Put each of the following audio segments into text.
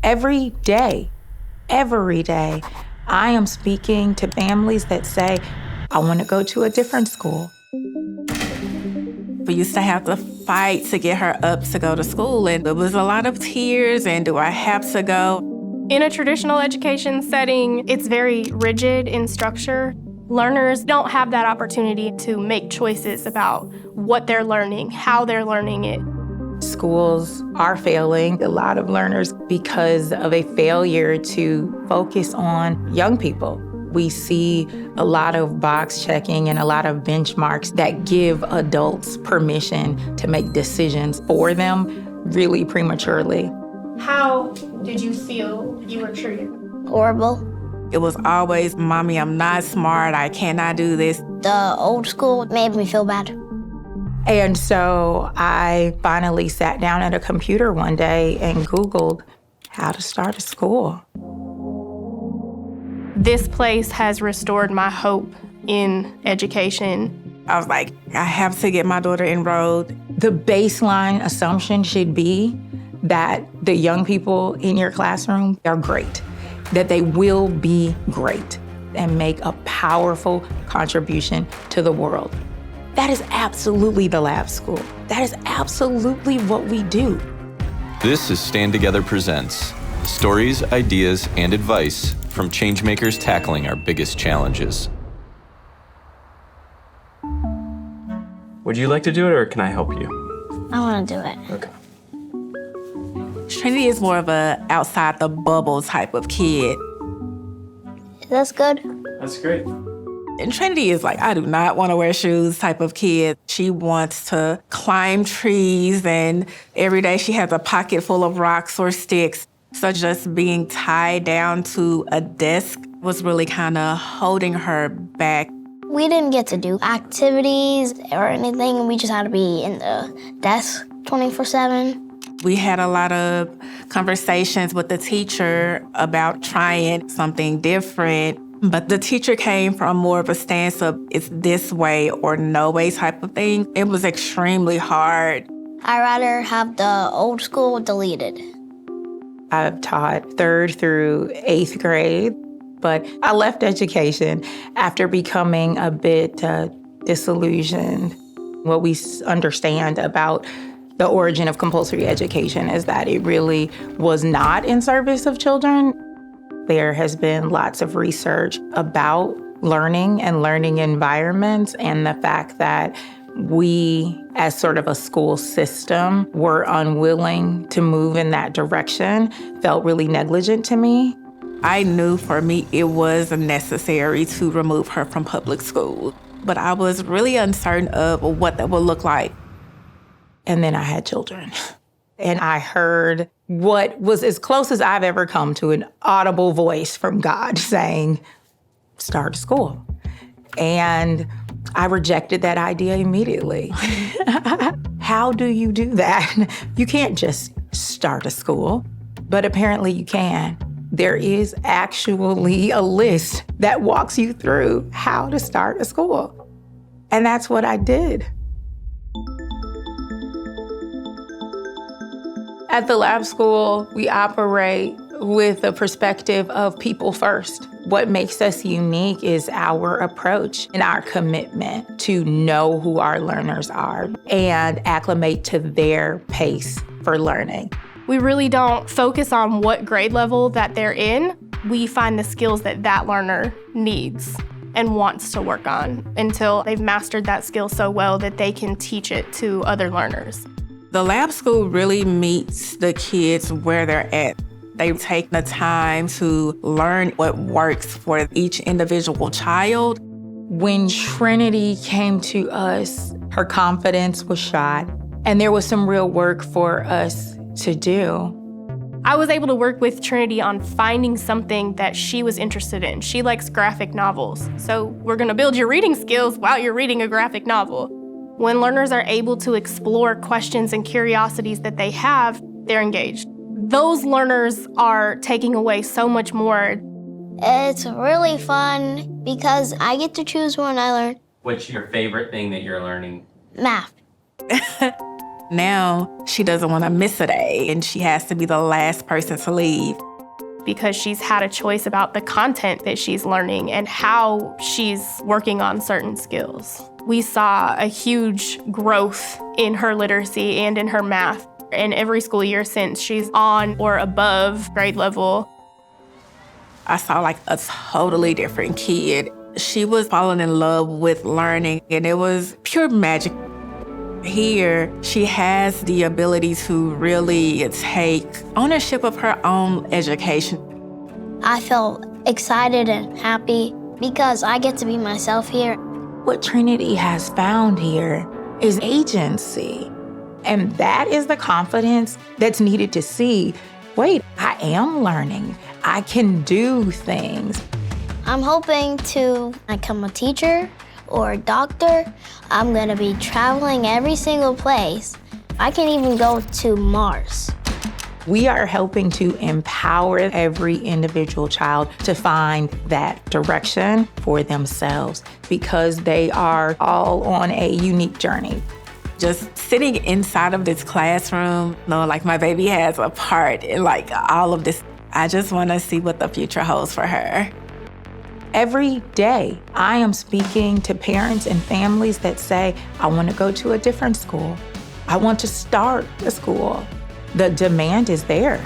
Every day, I am speaking to families that say, I want to go to a different school. We used to have to fight to get her up to go to school, and there was a lot of tears, and do I have to go? In a traditional education setting, it's very rigid in structure. Learners don't have that opportunity to make choices about what they're learning, how they're learning it. Schools are failing a lot of learners because of a failure to focus on young people. We see a lot of box checking and a lot of benchmarks that give adults permission to make decisions for them really prematurely. How did you feel you were treated? Horrible. It was always, Mommy, I'm not smart, I cannot do this. The old school made me feel bad. And so I finally sat down at a computer one day and Googled how to start a school. This place has restored my hope in education. I was like, I have to get my daughter enrolled. The baseline assumption should be that the young people in your classroom are great, that they will be great and make a powerful contribution to the world. That is absolutely the Lab School. That is absolutely what we do. This is Stand Together Presents, stories, ideas, and advice from changemakers tackling our biggest challenges. Would you like to do it, or can I help you? I want to do it. Okay. Trinity is more of a outside the bubble type of kid. That's good. That's great. And Trinity is like, I do not want to wear shoes type of kid. She wants to climb trees, and every day she has a pocket full of rocks or sticks. So just being tied down to a desk was really kind of holding her back. We didn't get to do activities or anything. We just had to be in the desk 24/7. We had a lot of conversations with the teacher about trying something different. But the teacher came from more of a stance of it's this way or no way type of thing. It was extremely hard. I'd rather have the old school deleted. I've taught 3rd through 8th grade, but I left education after becoming a bit disillusioned. What we understand about the origin of compulsory education is that it really was not in service of children. There has been lots of research about learning and learning environments, and the fact that we, as sort of a school system, were unwilling to move in that direction felt really negligent to me. I knew for me it was necessary to remove her from public school, but I was really uncertain of what that would look like. And then I had children. And I heard what was as close as I've ever come to an audible voice from God saying, start a school. And I rejected that idea immediately. How do you do that? You can't just start a school, but apparently you can. There is actually a list that walks you through how to start a school. And that's what I did. At the Lab School, we operate with a perspective of people first. What makes us unique is our approach and our commitment to know who our learners are and acclimate to their pace for learning. We really don't focus on what grade level that they're in. We find the skills that that learner needs and wants to work on until they've mastered that skill so well that they can teach it to other learners. The Lab School really meets the kids where they're at. They take the time to learn what works for each individual child. When Trinity came to us, her confidence was shot, and there was some real work for us to do. I was able to work with Trinity on finding something that she was interested in. She likes graphic novels, so we're gonna build your reading skills while you're reading a graphic novel. When learners are able to explore questions and curiosities that they have, they're engaged. Those learners are taking away so much more. It's really fun because I get to choose when I learn What's your favorite thing that you're learning? math. Now she doesn't want to miss a day, and she has to be the last person to leave. Because she's had a choice about the content that she's learning and how she's working on certain skills. We saw a huge growth in her literacy and in her math. In every school year since, she's on or above grade level. I saw like a totally different kid. She was falling in love with learning, and it was pure magic. Here, she has the ability to really take ownership of her own education. I felt excited and happy because I get to be myself here. What Trinity has found here is agency. And that is the confidence that's needed to see, wait, I am learning. I can do things. I'm hoping to become a teacher or a doctor. I'm gonna be traveling every single place. I can even go to Mars. We are helping to empower every individual child to find that direction for themselves because they are all on a unique journey. Just sitting inside of this classroom, knowing like my baby has a part in like all of this, I just want to see what the future holds for her. Every day, I am speaking to parents and families that say, I want to go to a different school. I want to start a school. The demand is there.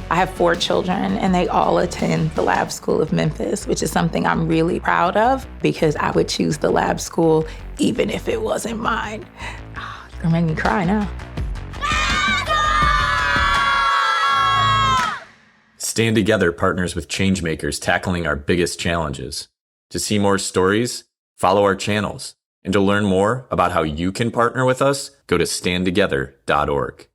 I have 4 children, and they all attend the Lab School of Memphis, which is something I'm really proud of because I would choose the Lab School even if it wasn't mine. You're gonna make me cry now. Stand Together partners with changemakers tackling our biggest challenges. To see more stories, follow our channels. And to learn more about how you can partner with us, go to standtogether.org.